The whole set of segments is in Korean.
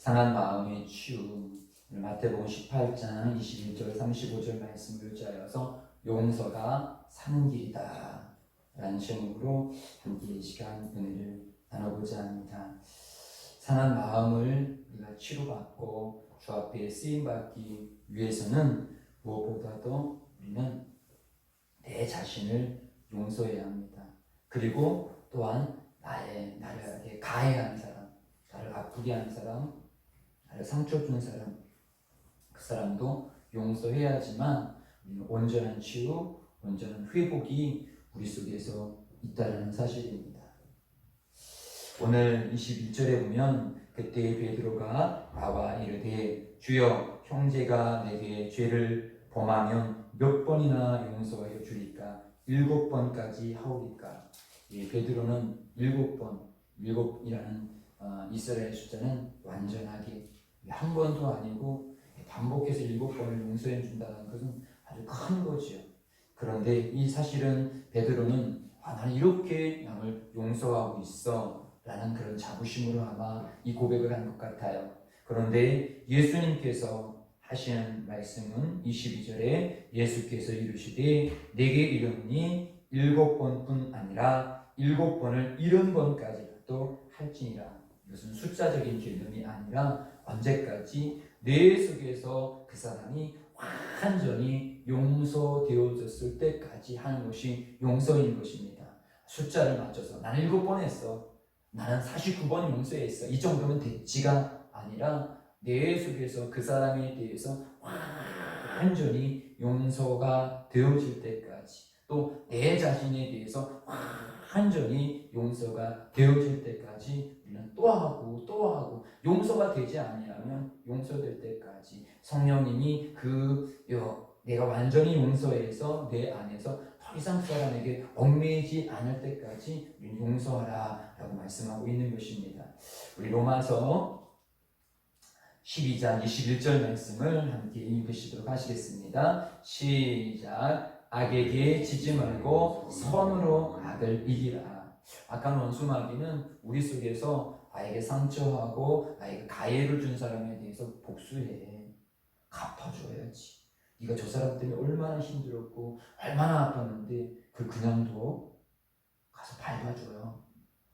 상한 마음의 치유. 마태복음 18장 21절 35절 말씀을 의지하여서 용서가 사는 길이다 라는 제목으로 함께 이 시간 은혜를 나눠보자 합니다. 상한 마음을 우리가 치료받고 주 앞에 쓰임받기 위해서는 무엇보다도 우리는 내 자신을 용서해야 합니다. 그리고 또한 나를 가해한 사람, 나를 아프게 한 사람, 나를 상처 준 사람, 그 사람도 용서해야지만 우리는 온전한 치유, 온전한 회복이 우리 속에서 있다는 사실입니다. 오늘 21절에 보면 그때 베드로가 나와 이르되 주여 형제가 내게 죄를 범하면 몇 번이나 용서하여 주리까? 7번까지 하오리까? 베드로는 7번, 7이라는 이스라엘 숫자는 완전하게 한 번도 아니고 반복해서 7번을 용서해 준다는 것은 아주 큰 거지요. 그런데 이 사실은 베드로는 나는 이렇게 남을 용서하고 있어 라는 그런 자부심으로 아마 이 고백을 한 것 같아요. 그런데 예수님께서 하시는 말씀은 22절에 예수께서 이르시되 내게 이르노니 7번뿐 아니라 7번을 70번까지도 할지니라. 이것은 숫자적인 개념이 아니라 언제까지 내 속에서 그 사람이 완전히 용서되어졌을 때까지 하는 것이 용서인 것입니다. 숫자를 맞춰서 나는 7번 했어, 나는 49번 용서했어, 이 정도면 됐지가 아니라 내 속에서 그 사람에 대해서 완전히 용서가 되어질 때까지, 또 내 자신에 대해서 완전히 용서가 되어질 때까지 우리는 또 하고 용서가 되지 아니하면 용서될 때까지 성령님이 내가 완전히 용서해서 내 안에서 더 이상 사람에게 얽매이지 않을 때까지 우리는 용서하라 라고 말씀하고 있는 것입니다. 우리 로마서 12장 21절 말씀을 함께 읽으시도록 하시겠습니다. 시작. 악에게 지지 말고 선으로 악을 이기라. 악한 원수마귀는 우리 속에서 나에게 상처하고 나에게 가해를 준 사람에 대해서 복수해. 갚아줘야지. 네가 저 사람 때문에 얼마나 힘들었고 얼마나 아팠는데 그걸 그냥 둬? 가서 밟아줘요.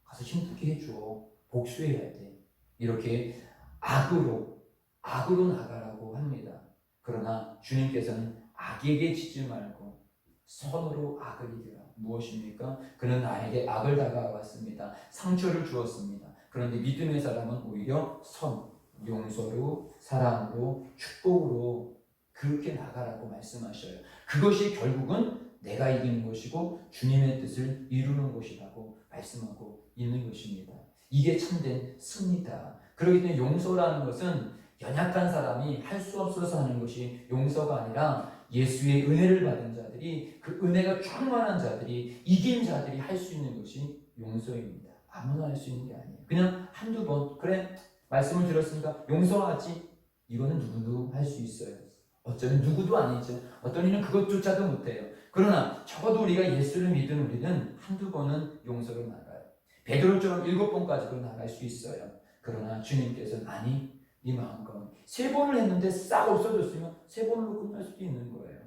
가서 힘들게 해줘. 복수해야 돼. 이렇게 악으로 나가라고 합니다. 그러나 주님께서는 악에게 지지 말고 선으로 악을 이기라. 무엇입니까? 그는 나에게 악을 다가왔습니다. 상처를 주었습니다. 그런데 믿음의 사람은 오히려 선, 용서로, 사랑으로, 축복으로 그렇게 나가라고 말씀하셔요. 그것이 결국은 내가 이기는 것이고 주님의 뜻을 이루는 것이라고 말씀하고 있는 것입니다. 이게 참된 승리다. 그렇기 때문에 용서라는 것은 연약한 사람이 할 수 없어서 하는 것이 용서가 아니라 예수의 은혜를 받은 자들이, 그 은혜가 충만한 자들이, 이긴 자들이 할 수 있는 것이 용서입니다. 아무나 할 수 있는 게 아니에요. 그냥 한두 번 그래 말씀을 들었으니까 용서하지, 이거는 누구도 할 수 있어요. 어쩌면 누구도 아니죠. 어떤 이는 그것조차도 못해요. 그러나 적어도 우리가 예수를 믿은 우리는 한두 번은 용서를 나가요. 베드로처럼 7번까지도 나갈 수 있어요. 그러나 주님께서는 아니, 네 마음껏 3번을 했는데 싹 없어졌으면 3번으로 끝날 수도 있는 거예요.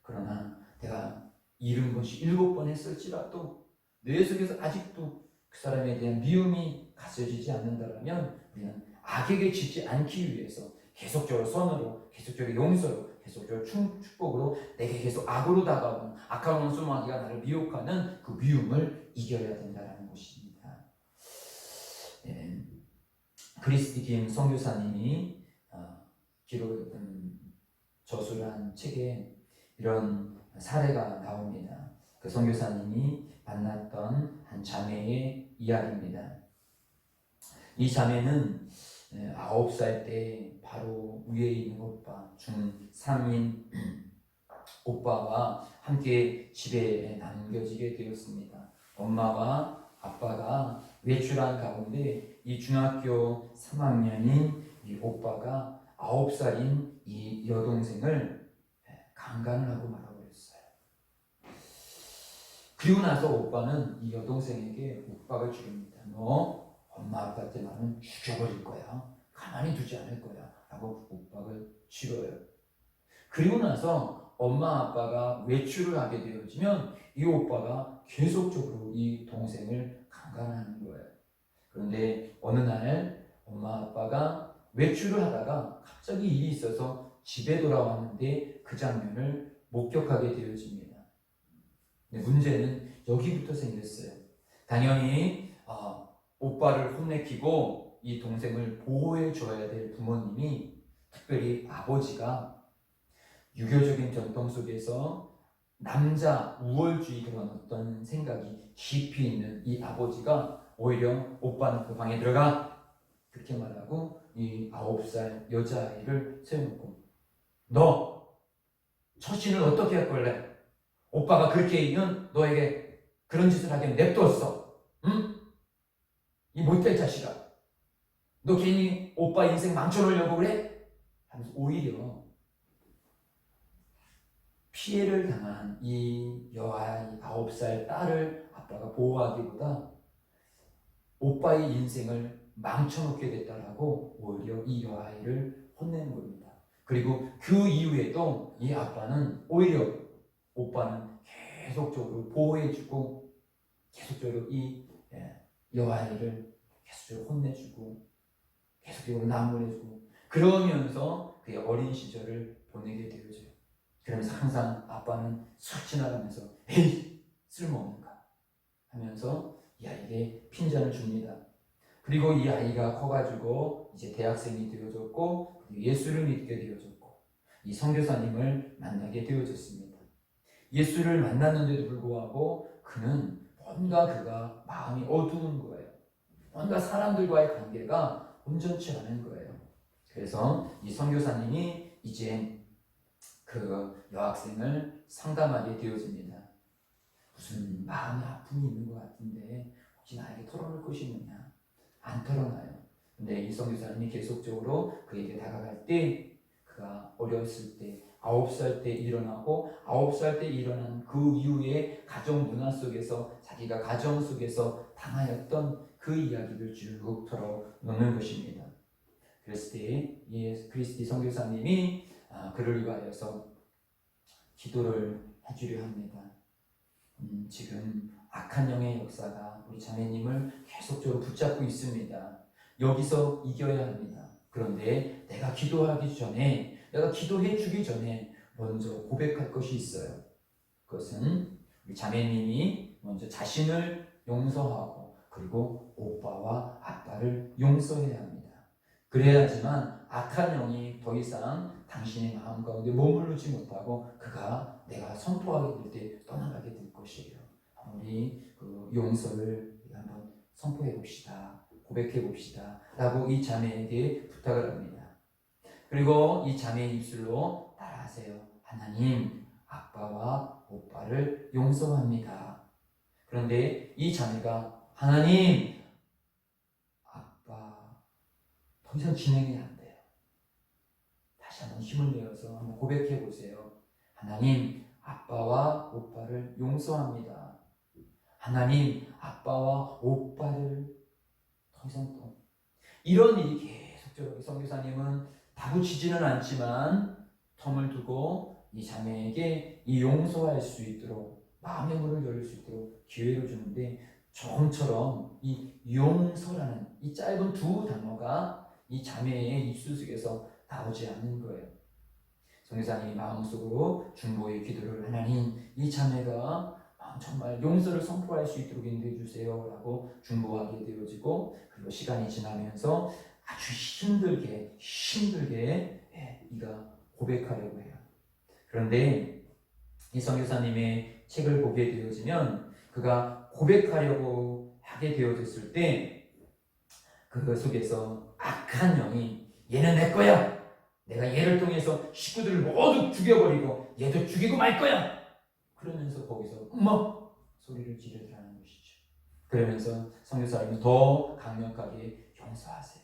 그러나 내가 잃은 것이 7번 했을지라도 내 속에서 아직도 그 사람에 대한 미움이 가져지지 않는다면 우리는 악에게 지지 않기 위해서 계속적으로 선으로, 계속적으로 용서로, 계속적으로 축복으로 내게 계속 악으로 다가오는 악한 원수마귀가 나를 미혹하는 그 미움을 이겨야 된다는 것입니다. 크리스티 김 선교사님이 저술한 책에 이런 사례가 나옵니다. 그 선교사님이 만났던 한 자매의 이야기입니다. 이 자매는 9살 때 바로 위에 있는 오빠, 중3인 오빠와 함께 집에 남겨지게 되었습니다. 엄마와 아빠가 외출한 가운데 이 중학교 3학년인 이 오빠가 9살인 이 여동생을 강간을 하고 말아버렸어요. 그리고 나서 오빠는 이 여동생에게 윽박을 죽입니다. 너 엄마 아빠한테 나는 죽여버릴 거야. 가만히 두지 않을 거야 라고 윽박을 치러요. 그리고 나서 엄마 아빠가 외출을 하게 되어지면 이 오빠가 계속적으로 이 동생을 강간하는 거예요. 그런데 어느 날 엄마 아빠가 외출을 하다가 갑자기 일이 있어서 집에 돌아왔는데 그 장면을 목격하게 되어집니다. 근데 문제는 여기부터 생겼어요. 당연히 오빠를 혼내키고 이 동생을 보호해 줘야 될 부모님이, 특별히 아버지가 유교적인 전통 속에서 남자 우월주의 그런 어떤 생각이 깊이 있는 이 아버지가 오히려 오빠는 그 방에 들어가 그렇게 말하고 이 9살 여자아이를 세워놓고 너 처신을 어떻게 할 걸래? 오빠가 그렇게 있는 너에게 그런 짓을 하게 냅뒀어. 응? 이 못될 자식아. 너 괜히 오빠 인생 망쳐놓으려고 그래? 하면서 오히려 피해를 당한 이 여아이 9살 딸을 아빠가 보호하기보다 오빠의 인생을 망쳐놓게 됐다라고 오히려 이 여아이를 혼내는 겁니다. 그리고 그 이후에도 이 아빠는 오히려 오빠는 계속적으로 보호해주고 계속적으로 이 여아이를 계속적으로 혼내주고 계속적으로 나무래주고 그러면서 그의 어린 시절을 보내게 되어져요. 그러면서 항상 아빠는 쑥 지나가면서 에이 쓸모없는가 하면서 이 아이에게 핀잔을 줍니다. 그리고 이 아이가 커가지고 이제 대학생이 되어졌고 예수를 믿게 되어졌고 이 선교사님을 만나게 되어졌습니다. 예수를 만났는데도 불구하고 그는 뭔가 그가 마음이 어두운 거예요. 뭔가 사람들과의 관계가 온전치 않은 거예요. 그래서 이 선교사님이 이제 그 여학생을 상담하게 되어집니다. 무슨 마음의 아픔이 있는 것 같은데 혹시 나에게 털어놓을 것이 있느냐? 안 털어놔요. 근데 이 선교사님이 계속적으로 그에게 다가갈 때 그가 어렸을 때 9살 때 일어나고 9살 때 일어난 그 이후에 가정 문화 속에서 자기가 가정 속에서 당하였던 그 이야기를 쭉 털어놓는 것입니다. 그랬을 때 크리스티 선교사님이 그를 위하여서 기도를 해주려 합니다. 지금 악한 영의 역사가 우리 자매님을 계속적으로 붙잡고 있습니다. 여기서 이겨야 합니다. 그런데 내가 기도하기 전에, 내가 기도해 주기 전에 먼저 고백할 것이 있어요. 그것은 우리 자매님이 먼저 자신을 용서하고 그리고 오빠와 아빠를 용서해야 합니다. 그래야지만 악한 영이 더 이상 당신의 마음 가운데 머무르지 못하고 그가 내가 선포하게 될 때 떠나가게 될 것이에요. 우리 그 용서를 한번 선포해 봅시다. 고백해 봅시다. 라고 이 자매에게 부탁을 합니다. 그리고 이 자매의 입술로 따라하세요. 하나님, 아빠와 오빠를 용서합니다. 그런데 이 자매가 하나님, 아빠 더 이상 진행이 안 돼요. 다시 한번 힘을 내어서 한번 고백해 보세요. 하나님, 아빠와 오빠를 용서합니다. 하나님, 아빠와 오빠를 더 이상 또 이런 일이 계속적으로 선교사님은 다부치지는 않지만 텀을 두고 이 자매에게 이 용서할 수 있도록 마음의 문을 열릴 수 있도록 기회를 주는데 조금처럼 이 용서라는 이 짧은 두 단어가 이 자매의 입술 속에서 나오지 않는 거예요. 선교사님이 마음속으로 중보의 기도를 하나님, 이 자매가 정말 용서를 선포할 수 있도록 인도해 주세요 라고 중보하게 되어지고 그리고 시간이 지나면서 아주 힘들게 이가 고백하려고 해요. 그런데 이 선교사님의 책을 보게 되어지면 그가 고백하려고 하게 되어졌을 때 그 속에서 악한 영이 얘는 내 거야. 내가 얘를 통해서 식구들을 모두 죽여버리고 얘도 죽이고 말 거야. 그러면서 거기서 소리를 지르더라는 것이죠. 그러면서 선교사님이 더 강력하게 용서하세요.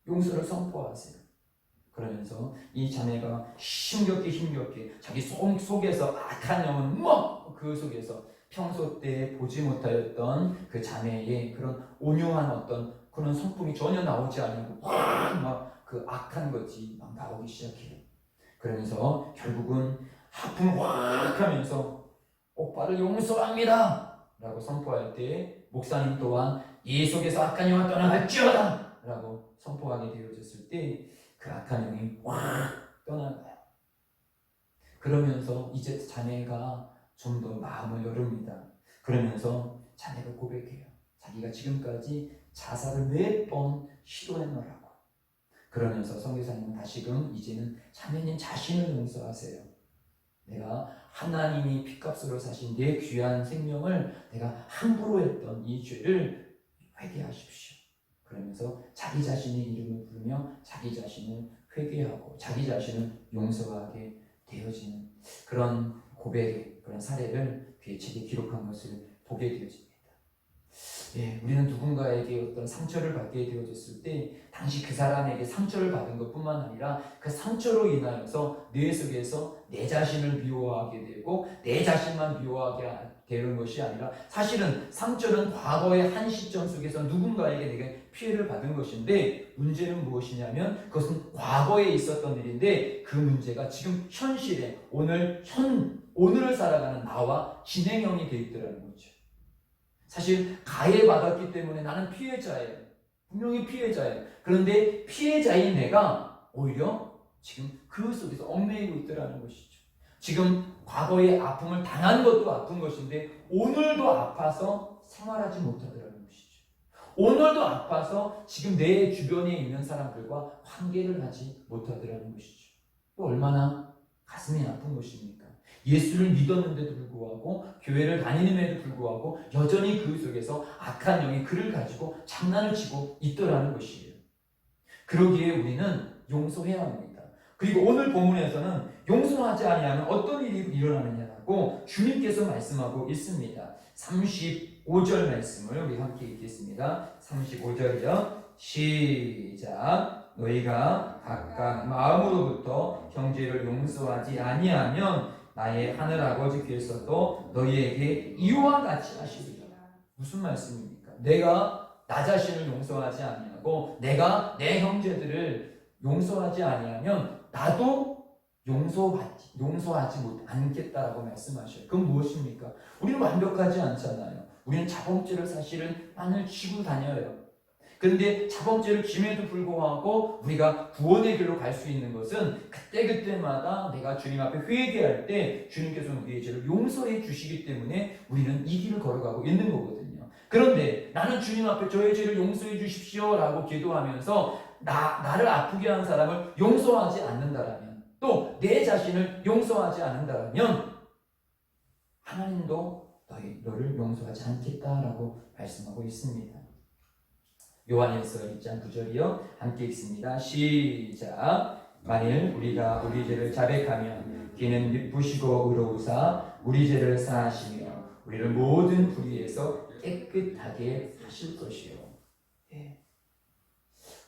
용서를 선포하세요. 그러면서 이 자매가 힘겹게 자기 속에서 악한 영은 그 속에서 평소 때 보지 못하였던 그 자매의 그런 온유한 어떤 그런 성품이 전혀 나오지 않고 막 그 악한 것이 막 나오기 시작해요. 그러면서 결국은 하품을 확 하면서 오빠를 용서합니다 라고 선포할 때 목사님 또한 이 속에서 악한 영화 떠나갈지어다 라고 선포하게 되어졌을 때 그 악한 영이 확 떠나가요. 그러면서 이제 자매가 좀 더 마음을 열습니다. 그러면서 자매가 고백해요. 자기가 지금까지 자살을 몇 번 시도했노라고. 그러면서 선교사님은 다시금 이제는 자매님 자신을 용서하세요. 내가 하나님이 핏값으로 사신 내 귀한 생명을 내가 함부로 했던 이 죄를 회개하십시오. 그러면서 자기 자신의 이름을 부르며 자기 자신을 회개하고 자기 자신을 용서하게 되어지는 그런 고백의 그런 사례를 그의 책에 기록한 것을 보게 되어집니다. 예, 우리는 누군가에게 어떤 상처를 받게 되어졌을 때 당시 그 사람에게 상처를 받은 것뿐만 아니라 그 상처로 인하여서 뇌 속에서 내 자신을 미워하게 되고 내 자신만 미워하게 되는 것이 아니라 사실은 상처는 과거의 한 시점 속에서 누군가에게 내가 피해를 받은 것인데 문제는 무엇이냐면 그것은 과거에 있었던 일인데 그 문제가 지금 현실에 오늘을 살아가는 나와 진행형이 되어 있더라는 거죠. 사실 가해받았기 때문에 나는 피해자예요. 분명히 피해자예요. 그런데 피해자인 내가 오히려 지금 그 속에서 얽매이고 있더라는 것이죠. 지금 과거에 아픔을 당한 것도 아픈 것인데 오늘도 아파서 생활하지 못하더라는 것이죠. 오늘도 아파서 지금 내 주변에 있는 사람들과 관계를 하지 못하더라는 것이죠. 또 얼마나 가슴이 아픈 것입니까? 예수를 믿었는데도 불구하고 교회를 다니는데도 불구하고 여전히 그 속에서 악한 영이 그를 가지고 장난을 치고 있더라는 것이에요. 그러기에 우리는 용서해야 합니다. 그리고 오늘 본문에서는 용서하지 아니하면 어떤 일이 일어나느냐고 주님께서 말씀하고 있습니다. 35절 말씀을 우리 함께 읽겠습니다. 35절이요. 시작. 너희가 각각 마음으로부터 형제를 용서하지 아니하면 나의 하늘 아버지께서도 너희에게 이와 같이 하시리라. 무슨 말씀입니까? 내가 나 자신을 용서하지 아니하고 내가 내 형제들을 용서하지 아니하면 나도 용서하지 않겠다라고 말씀하셔요. 그건 무엇입니까? 우리는 완벽하지 않잖아요. 우리는 자범죄를 사실은 많이 지고 다녀요. 그런데 자범죄를 짐에도 불구하고 우리가 구원의 길로 갈 수 있는 것은 그때그때마다 내가 주님 앞에 회개할 때 주님께서는 우리의 죄를 용서해 주시기 때문에 우리는 이 길을 걸어가고 있는 거거든요. 그런데 나는 주님 앞에 저의 죄를 용서해 주십시오 라고 기도하면서 나를 아프게 한 사람을 용서하지 않는다라면 또 내 자신을 용서하지 않는다라면 하나님도 너를 용서하지 않겠다라고 말씀하고 있습니다. 요한일서 1장 9절이요. 함께 읽습니다. 시작. 만일 우리가 우리 죄를 자백하면 그는 미쁘시고 의로우사 우리 죄를 사하시며 우리를 모든 불의에서 깨끗하게 하실 것이요. 예.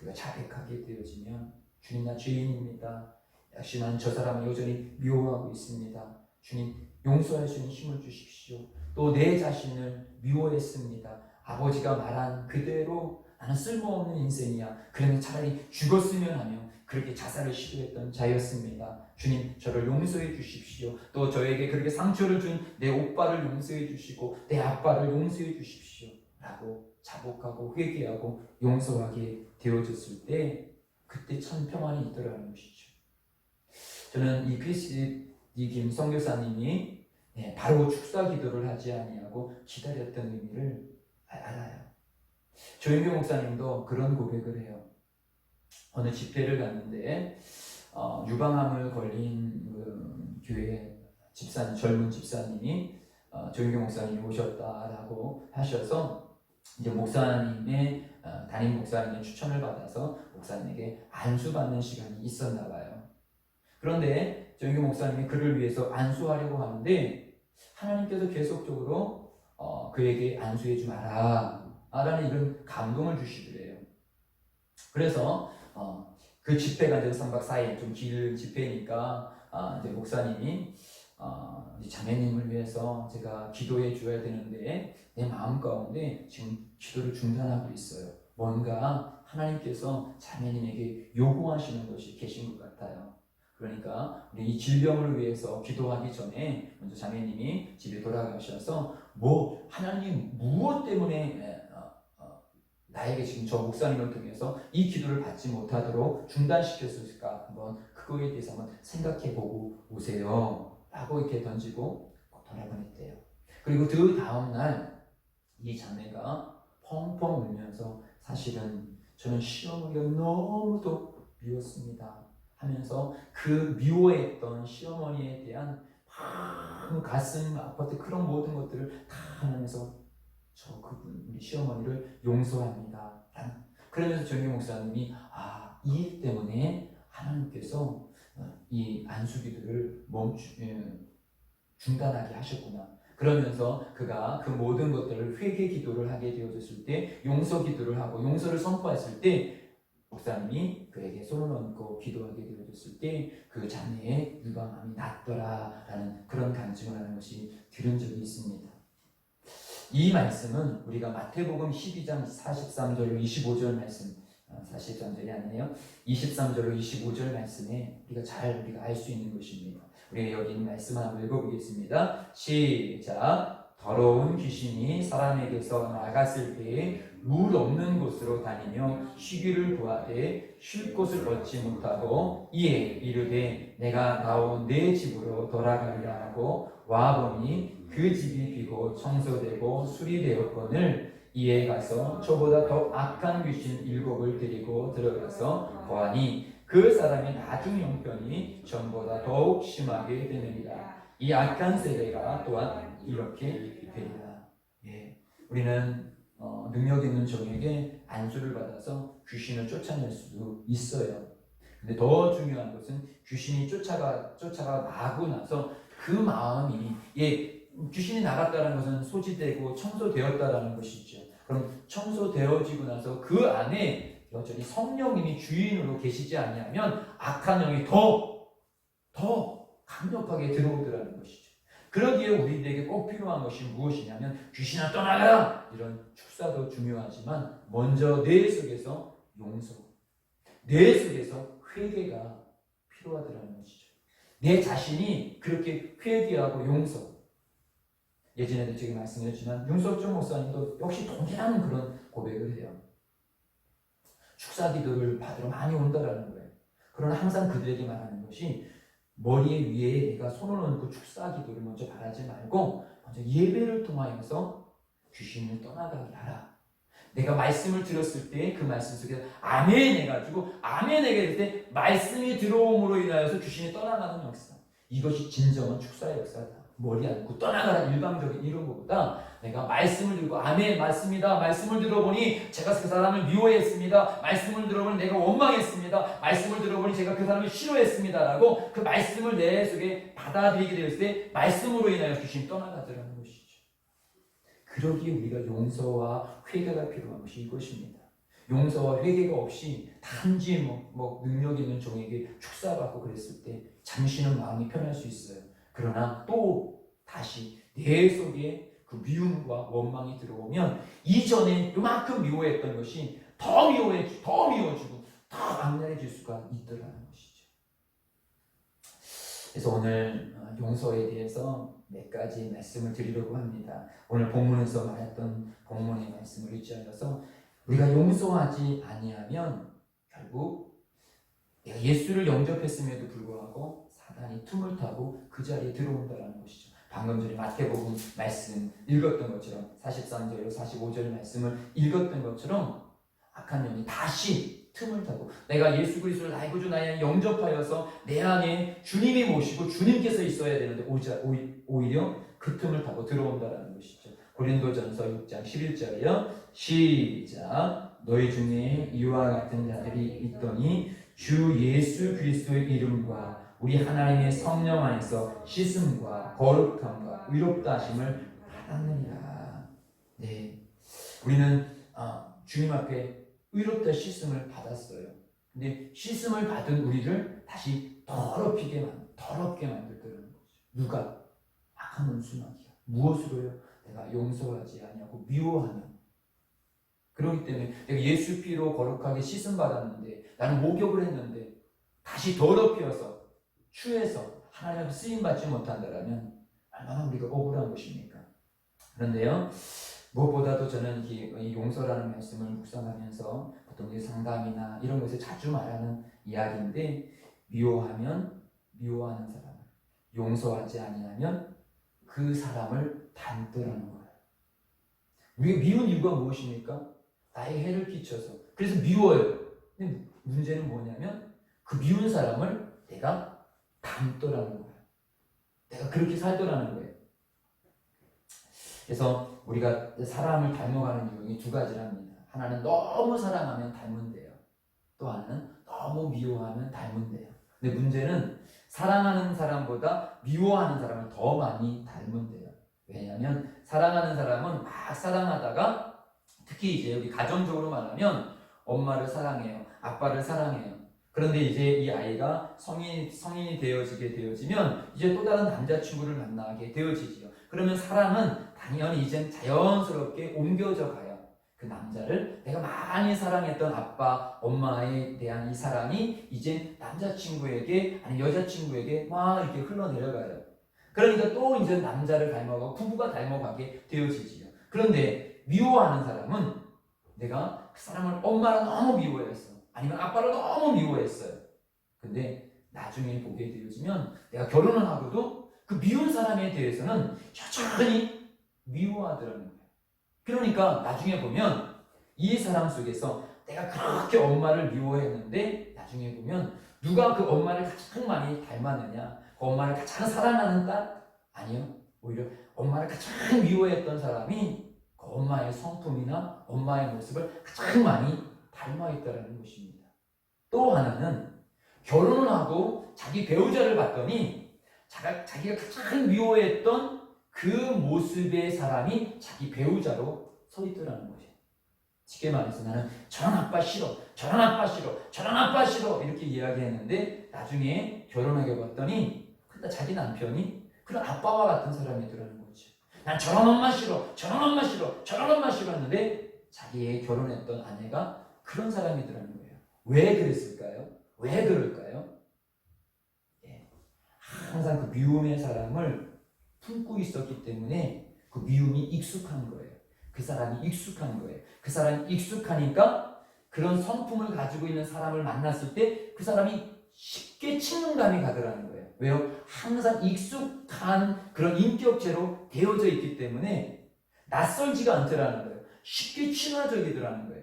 우리가 자백하게 되어지면 주님 나 죄인입니다. 역시 난 저 사람을 여전히 미워하고 있습니다. 주님 용서할 수 있는 힘을 주십시오. 또 내 자신을 미워했습니다. 아버지가 말한 그대로 나는 쓸모없는 인생이야. 그러면 차라리 죽었으면 하며 그렇게 자살을 시도했던 자였습니다. 주님 저를 용서해 주십시오. 또 저에게 그렇게 상처를 준 내 오빠를 용서해 주시고 내 아빠를 용서해 주십시오 라고 자복하고 회개하고 용서하게 되어졌을 때 그때 참 평안이 있더라는 것이죠. 저는 이 크리스티 김 선교사님이 바로 축사 기도를 하지 아니하고 기다렸던 의미를 알아요. 조인교 목사님도 그런 고백을 해요. 어느 집회를 갔는데 유방암을 걸린 그 교회 젊은 집사님이 조인교 목사님이 오셨다라고 하셔서 이제 목사님의 담임 목사님의 추천을 받아서 목사님에게 안수받는 시간이 있었나 봐요. 그런데 조인교 목사님이 그를 위해서 안수하려고 하는데 하나님께서 계속적으로 그에게 안수해 주마라 라는 이런 감동을 주시더래요. 그래서 그 집회가 이제 3박 4일 좀 긴 집회니까 이제 목사님이 우리 자매님을 위해서 제가 기도해 줘야 되는데 내 마음 가운데 지금 기도를 중단하고 있어요. 뭔가 하나님께서 자매님에게 요구하시는 것이 계신 것 같아요. 그러니까 우리 이 질병을 위해서 기도하기 전에 먼저 자매님이 집에 돌아가셔서 하나님 무엇 때문에 나에게 지금 저 목사님을 통해서 이 기도를 받지 못하도록 중단시켰을까, 한번 그거에 대해서 한번 생각해보고 오세요 라고 이렇게 던지고 돌아보냈대요. 그리고 그 다음날 이 자매가 펑펑 울면서 사실은 저는 시어머니가 너무도 미웠습니다 하면서 그 미워했던 시어머니에 대한 가슴 아팠던 그런 모든 것들을 다 하면서 저 그분 우리 시어머니를 용서합니다. 그러면서 정규 목사님이 이 일 때문에 하나님께서 이 안수기도를 중단하게 하셨구나. 그러면서 그가 그 모든 것들을 회개 기도를 하게 되어졌을 때, 용서 기도를 하고 용서를 선포했을 때 목사님이 그에게 손을 얹고 기도하게 되어졌을 때 그 자매의 유방암이 낫더라라는 그런 간증을 하는 것이 들은 적이 있습니다. 이 말씀은 우리가 마태복음 12장 43절로 25절 말씀, 43절이 아니에요. 23절로 25절 말씀에 우리가 알 수 있는 것입니다. 우리가 여기 있는 말씀 한번 읽어보겠습니다. 시작. 더러운 귀신이 사람에게서 나갔을 때에 물 없는 곳으로 다니며 쉬기를 구하되 쉴 곳을 얻지 못하고 이에 이르되 내가 나온 내 집으로 돌아가리라 하고 와보니 그 집이 비고 청소되고 수리되었거늘 이에 가서 저보다 더 악한 귀신 7을 데리고 들어가서 거하니 그 사람의 나중 형편이 전보다 더욱 심하게 되느니라. 이 악한 세대가 또한 이렇게 되리라. 우리는 능력 있는 종에게 안수를 받아서 귀신을 쫓아낼 수도 있어요. 근데 더 중요한 것은 귀신이 쫓아가 나고 나서 그 마음이 귀신이 나갔다는 것은 소지되고 청소되었다라는 것이죠. 그럼 청소되어지고 나서 그 안에 여전히 성령님이 주인으로 계시지 아니하면 악한 영이 더 강력하게 들어오더라는 것이죠. 그러기에 우리에게 꼭 필요한 것이 무엇이냐면 귀신아 떠나라! 이런 축사도 중요하지만 먼저 내 속에서 용서, 내 속에서 회개가 필요하더라는 것이죠. 내 자신이 그렇게 회개하고 용서. 예전에도 제가 말씀드렸지만 윤석준 목사님도 역시 동일한 그런 고백을 해요. 축사 기도를 받으러 많이 온다라는 거예요. 그러나 항상 그들에게 말하는 것이 머리 위에 내가 손을 얹고 축사 기도를 먼저 바라지 말고 먼저 예배를 통하여서 귀신을 떠나가게 하라. 내가 말씀을 들었을 때 그 말씀 속에서 아멘 해가지고 아멘 해게 될 때 말씀이 들어옴으로 인하여서 귀신이 떠나가는 역사. 이것이 진정한 축사의 역사다. 머리 얹고 떠나가라 일방적인 이런 것보다 내가 말씀을 들고 아멘 맞습니다. 말씀을 들어보니 제가 그 사람을 미워했습니다. 말씀을 들어보니 내가 원망했습니다. 말씀을 들어보니 제가 그 사람을 싫어했습니다. 라고 그 말씀을 내 속에 받아들이게 되었을 때 말씀으로 인하여 귀신이 떠나가더라는 것이죠. 그러기에 우리가 용서와 회개가 필요한 것이 이것입니다. 용서와 회개가 없이 단지 능력 있는 종에게 축사받고 그랬을 때 잠시는 마음이 편할 수 있어요. 그러나 또 다시 내 속에 그 미움과 원망이 들어오면 이전에 요만큼 미워했던 것이 더 미워지고 더 악랄해질 수가 있더라는 것이죠. 그래서 오늘 용서에 대해서 몇 가지 말씀을 드리려고 합니다. 오늘 본문에서 말했던 본문의 말씀을 의지하여서 우리가 용서하지 아니하면 결국 내가 예수를 영접했음에도 불구하고 사단이 틈을 타고 그 자리에 들어온다는 것이죠. 방금 전에 마태복음 말씀 읽었던 것처럼 43절, 45절 말씀을 읽었던 것처럼 악한 영이 다시 틈을 타고 내가 예수 그리스도를 나의 구주 나의 안에 영접하여서 내 안에 주님이 모시고 주님께서 있어야 되는데 오히려 그 틈을 타고 들어온다는 것이죠. 고린도전서 6장 11절이요. 시작. 너희 중에 이와 같은 자들이 있더니 주 예수 그리스도의 이름과 우리 하나님의 성령 안에서 씻음과 거룩함과 의롭다 하심을 받았느니라. 네, 우리는 주님 앞에 의롭다 씻음을 받았어요. 근데 씻음을 받은 우리를 다시 더럽게 만들더라는 거죠. 누가? 악한 원수마귀가. 무엇으로요? 내가 용서하지 아니하고 미워하면. 그렇기 때문에 내가 예수 피로 거룩하게 씻음 받았는데, 나는 목욕을 했는데 다시 더럽혀서 추해서 하나님 앞에 쓰임 받지 못한다라면 얼마나 우리가 억울한 것입니까? 그런데요, 무엇보다도 저는 이 용서라는 말씀을 묵상하면서 보통 이제 상담이나 이런 것을 자주 말하는 이야기인데, 미워하면 미워하는 사람을, 용서하지 아니하면 그 사람을 닮더라는 거예요. 우리가 미운 이유가 무엇입니까? 나의 해를 끼쳐서. 그래서 미워요. 근데 문제는 뭐냐면 그 미운 사람을 내가 닮더라는 거예요. 내가 그렇게 살더라는 거예요. 그래서 우리가 사람을 닮아가는 유형이 두 가지랍니다. 하나는 너무 사랑하면 닮은데요. 또 하나는 너무 미워하면 닮은데요. 근데 문제는 사랑하는 사람보다 미워하는 사람을 더 많이 닮은데요. 왜냐하면 사랑하는 사람은 막 사랑하다가, 특히 이제 여기 가정적으로 말하면 엄마를 사랑해요. 아빠를 사랑해요. 그런데 이제 이 아이가 성인이 되어지면 이제 또 다른 남자친구를 만나게 되어지지요. 그러면 사랑은 당연히 이젠 자연스럽게 옮겨져 가요. 그 남자를 내가 많이 사랑했던 아빠, 엄마에 대한 이 사랑이 이제 남자친구에게, 아니 여자친구에게 막 이렇게 흘러내려가요. 그러니까 또 이제 남자를 닮아가고 부부가 닮아가게 되어지지요. 그런데 미워하는 사람은 내가 그 사람을 엄마를 너무 미워했어. 아니면 아빠를 너무 미워했어요. 근데 나중에 보게 되어지면 내가 결혼을 하고도 그 미운 사람에 대해서는 여전히 미워하더라는 거예요. 그러니까 나중에 보면 이 사람 속에서 내가 그렇게 엄마를 미워했는데 나중에 보면 누가 그 엄마를 가장 많이 닮았느냐? 그 엄마를 가장 사랑하는 딸? 아니요. 오히려 엄마를 가장 미워했던 사람이 그 엄마의 성품이나 엄마의 모습을 가장 많이 닮아 있다는 것입니다. 또 하나는 결혼을 하고 자기 배우자를 봤더니 자기가 가장 미워했던 그 모습의 사람이 자기 배우자로 서 있더라는 거죠. 쉽게 말해서 나는 저런 아빠 싫어, 저런 아빠 싫어, 저런 아빠 싫어 이렇게 이야기했는데 나중에 결혼하게 봤더니 근데 자기 남편이 그런 아빠와 같은 사람이더라는 거죠. 난 저런 엄마 싫어, 저런 엄마 싫어, 저런 엄마 싫어 했는데 자기의 결혼했던 아내가 그런 사람이더라는 거예요. 왜 그랬을까요? 왜 그럴까요? 예. 항상 그 미움의 사람을 품고 있었기 때문에 그 미움이 익숙한 거예요. 그 사람이 익숙한 거예요. 그 사람이 익숙하니까 그런 성품을 가지고 있는 사람을 만났을 때 그 사람이 쉽게 친근감이 가더라는 거예요. 왜요? 항상 익숙한 그런 인격체로 되어져 있기 때문에 낯설지가 않더라는 거예요. 쉽게 친화적이더라는 거예요.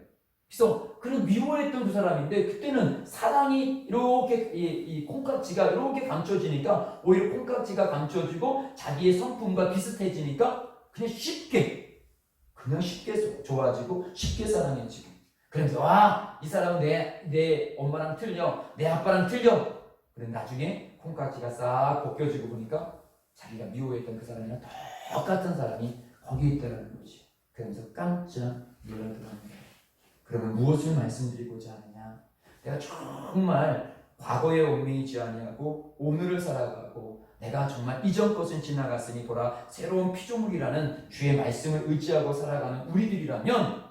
그래서 그는 미워했던 그 사람인데 그때는 사랑이 이렇게 이 콩깍지가 이렇게 감춰지니까 오히려 콩깍지가 감춰지고 자기의 성품과 비슷해지니까 그냥 쉽게 좋아지고 쉽게 사랑해지고 그러면서 와, 이 사람은 내 엄마랑 틀려, 내 아빠랑 틀려. 그런데 나중에 콩깍지가 싹 벗겨지고 보니까 자기가 미워했던 그 사람이랑 똑같은 사람이 거기 있다는 거지. 그러면서 깜짝 놀라더랍니다. 그러면 무엇을 말씀드리고자 하느냐? 내가 정말 과거에 얽매이지 아니하고 오늘을 살아가고 내가 정말 이전 것은 지나갔으니 돌아 새로운 피조물이라는 주의 말씀을 의지하고 살아가는 우리들이라면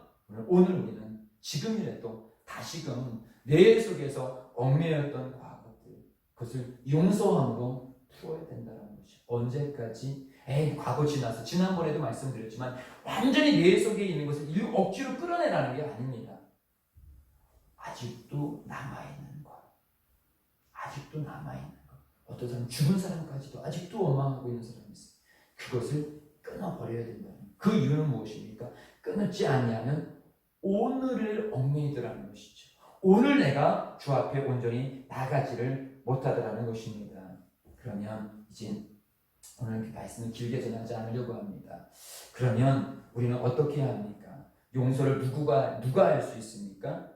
오늘 우리는 지금이라도 다시금 내 속에서 얽매였던 과거들 그것을 용서함으로 풀어야 된다는 것이 언제까지? 과거 지나서 지난번에도 말씀드렸지만 완전히 내 속에 있는 것을 억지로 끌어내라는 게 아닙니다. 아직도 남아있는 것, 아직도 남아있는 것, 어떤 사람은 죽은 사람까지도 아직도 원망하고 있는 사람이 있어요. 그것을 끊어버려야 된다는 그 이유는 무엇입니까? 끊지 아니하면 오늘을 얽매이더라는 것이죠. 오늘 내가 주 앞에 온전히 나가지를 못하더라는 것입니다. 그러면 이제 오늘 말씀을 길게 전하지 않으려고 합니다. 그러면 우리는 어떻게 해야 합니까? 용서를 누가 할 수 있습니까?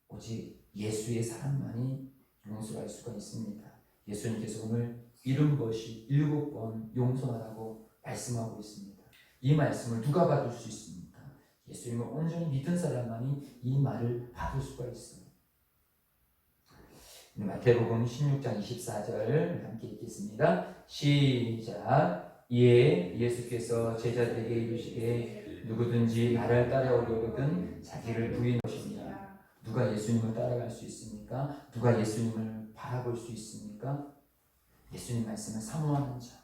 오직 예수의 사랑만이 용서할 수가 있습니다. 예수님께서 오늘 70번씩 7번 용서하라고 말씀하고 있습니다. 이 말씀을 누가 받을 수 있습니까? 예수님을 온전히 믿은 사람만이 이 말을 받을 수가 있어요. 마태복음 16장 24절 함께 읽겠습니다. 시작. 이에 예수께서 제자들에게 이르시되 누구든지 나를 따라오려거든 자기를 부인하는 것이니라. 누가 예수님을 따라갈 수 있습니까? 누가 예수님을 바라볼 수 있습니까? 예수님 말씀을 사모하는 자.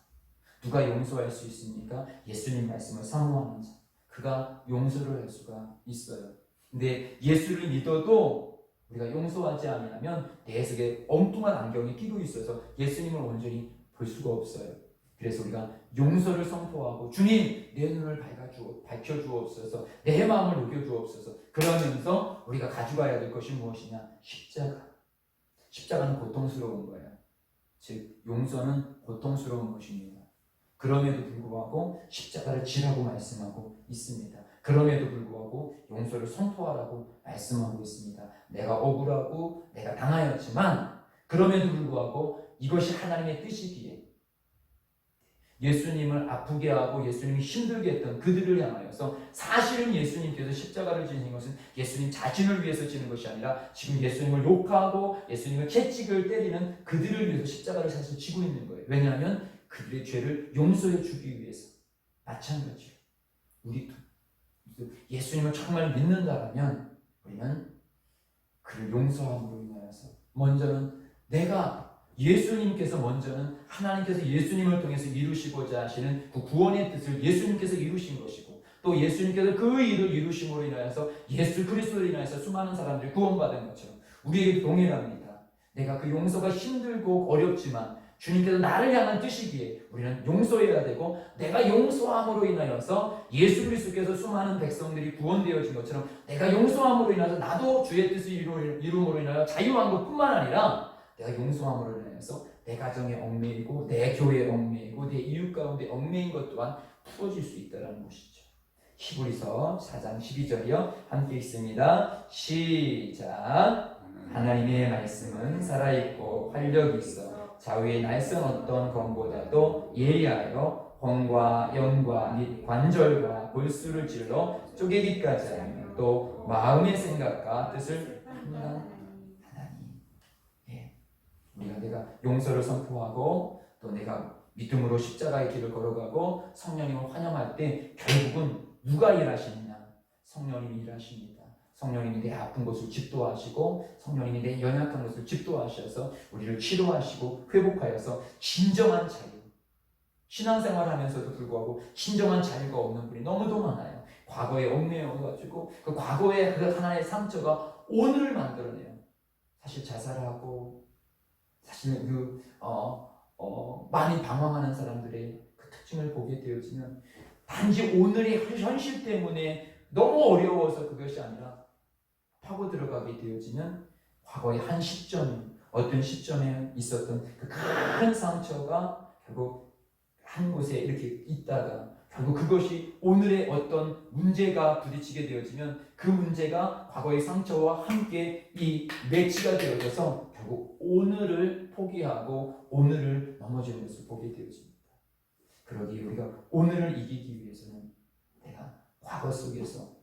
누가 용서할 수 있습니까? 예수님 말씀을 사모하는 자. 그가 용서를 할 수가 있어요. 근데 예수를 믿어도 우리가 용서하지 않으면 내 속에 엉뚱한 안경이 끼고 있어서 예수님을 온전히 볼 수가 없어요. 그래서 우리가 용서를 선포하고 주님 내 눈을 밝혀주옵소서, 내 마음을 녹여주옵소서. 그러면서 우리가 가져가야 될 것이 무엇이냐? 십자가. 십자가는 고통스러운 거예요. 즉 용서는 고통스러운 것입니다. 그럼에도 불구하고 십자가를 지라고 말씀하고 있습니다. 그럼에도 불구하고 용서를 선포하라고 말씀하고 있습니다. 내가 억울하고 내가 당하였지만 그럼에도 불구하고 이것이 하나님의 뜻이기에 예수님을 아프게 하고 예수님이 힘들게 했던 그들을 향하여서 사실은 예수님께서 십자가를 지신 것은 예수님 자신을 위해서 지는 것이 아니라 지금 예수님을 욕하고 예수님을 채찍을 때리는 그들을 위해서 십자가를 사실 지고 있는 거예요. 왜냐하면 그들의 죄를 용서해 주기 위해서. 마찬가지로 우리도 예수님을 정말 믿는다면 우리는 그를 용서함으로 인하여서 먼저는 예수님께서 먼저는 하나님께서 예수님을 통해서 이루시고자 하시는 그 구원의 뜻을 예수님께서 이루신 것이고 또 예수님께서 그 일을 이루심으로 인하여서 예수 그리스도로 인하여서 수많은 사람들이 구원받은 것처럼 우리에게 동일합니다. 내가 그 용서가 힘들고 어렵지만 주님께서 나를 향한 뜻이기에 우리는 용서해야 되고 내가 용서함으로 인하여서 예수 그리스도께서 수많은 백성들이 구원되어진 것처럼 내가 용서함으로 인하여서 나도 주의 뜻을 이룸으로 인하여 자유한 것뿐만 아니라 내가 용서함으로 인하여서 내 가정에 얽매이고 내 교회에 얽매이고 내 이웃 가운데 얽매인 것 또한 풀어질 수 있다는 것이죠. 히브리서 4장 12절이요. 함께 읽습니다. 시작. 하나님의 말씀은 살아있고 활력이 있어 좌우의 날선 어떤 검보다도 예리하여 혼과 영과 및 관절과 골수를 찔러 쪼개기까지 하며 또 마음의 생각과 뜻을 판단하니. 내가 용서를 선포하고 또 내가 믿음으로 십자가의 길을 걸어가고 성령님을 환영할 때 결국은 누가 일하시느냐? 성령님이 일하십니다. 성령님이 내 아픈 것을 집도하시고 성령님이 내 연약한 것을 집도하셔서 우리를 치료하시고 회복하여서 진정한 자유, 신앙생활 하면서도 불구하고 진정한 자유가 없는 분이 너무도 많아요. 과거에 얽매여가지고 그 과거의 그 하나의 상처가 오늘을 만들어내요. 사실 자살하고 사실 많이 방황하는 사람들의 그 특징을 보게 되어지면 단지 오늘의 현실 때문에 너무 어려워서 그것이 아니라 파고 들어가게 되어지면 과거의 한 시점, 어떤 시점에 있었던 그 큰 상처가 결국 한 곳에 이렇게 있다가 결국 그것이 오늘의 어떤 문제가 부딪히게 되어지면 그 문제가 과거의 상처와 함께 이 매치가 되어져서 결국 오늘을 포기하고 오늘을 넘어지는 것을 보게 되어집니다. 그러기에 우리가 오늘을 이기기 위해서는 내가 과거 속에서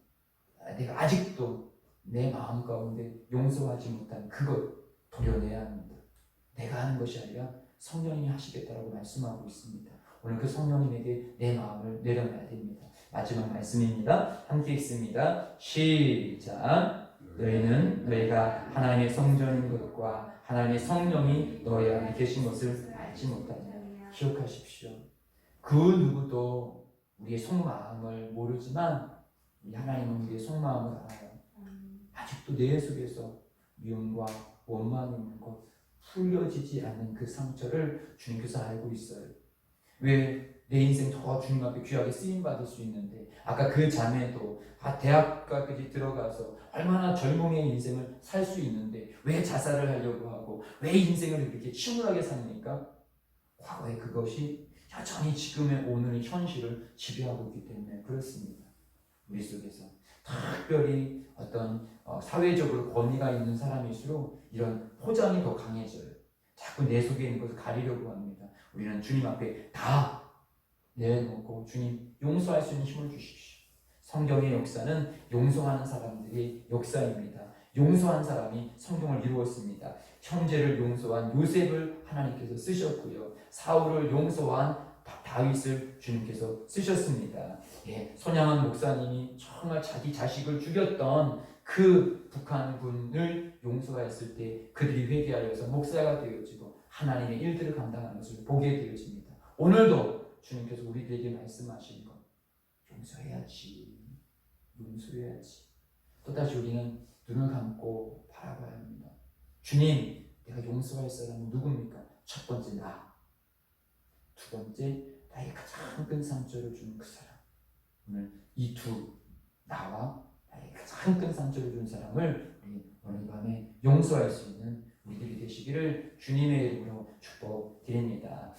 내가 아직도 내 마음 가운데 용서하지 못한 그것 도려내야 합니다. 내가 하는 것이 아니라 성령님이 하시겠다라고 말씀하고 있습니다. 오늘 그 성령님에게 내 마음을 내려놔야 됩니다. 마지막 말씀입니다. 함께 읽습니다. 시작. 너희는 너희가 하나님의 성전인 것과 하나님의 성령이 너희 안에 계신 것을 알지 못하냐. 기억하십시오. 그 누구도 우리의 속마음을 모르지만 우리 하나님은 우리의 속마음을 알아요. 아직도 내 속에서 미움과 원망이 있는 것, 풀려지지 않는 그 상처를 주님께서 알고 있어요. 왜 내 인생 더 주님 앞에 귀하게 쓰임받을 수 있는데 아까 그 자매도 대학까지 들어가서 얼마나 젊음의 인생을 살 수 있는데 왜 자살을 하려고 하고 왜 인생을 그렇게 침울하게 삽니까? 과거의 그것이 여전히 지금의 오늘의 현실을 지배하고 있기 때문에 그렇습니다. 우리 속에서 특별히 어떤 사회적으로 권위가 있는 사람일수록 이런 포장이 더 강해져요. 자꾸 내 속에 있는 것을 가리려고 합니다. 우리는 주님 앞에 다 내려놓고 주님 용서할 수 있는 힘을 주십시오. 성경의 역사는 용서하는 사람들의 역사입니다. 용서한 사람이 성경을 이루었습니다. 형제를 용서한 요셉을 하나님께서 쓰셨고요. 사울을 용서한 다윗을 주님께서 쓰셨습니다. 예, 손양한 목사님이 정말 자기 자식을 죽였던 그 북한군을 용서했을 때 그들이 회개하여서 목사가 되어지고 하나님의 일들을 감당하는 것을 보게 되어집니다. 오늘도 주님께서 우리들에게 말씀하시는 것, 용서해야지, 용서해야지. 또다시 우리는 눈을 감고 바라봐야 합니다. 주님, 내가 용서할 사람은 누굽니까? 첫 번째 나, 두 번째 나의 가장 큰 상처를 준 그 사람. 오늘 이 두, 나와 나의 가장 큰 상처를 준 사람을 우리 오늘 밤에 용서할 수 있는 우리들이 되시기를 주님의 이름으로 축복드립니다.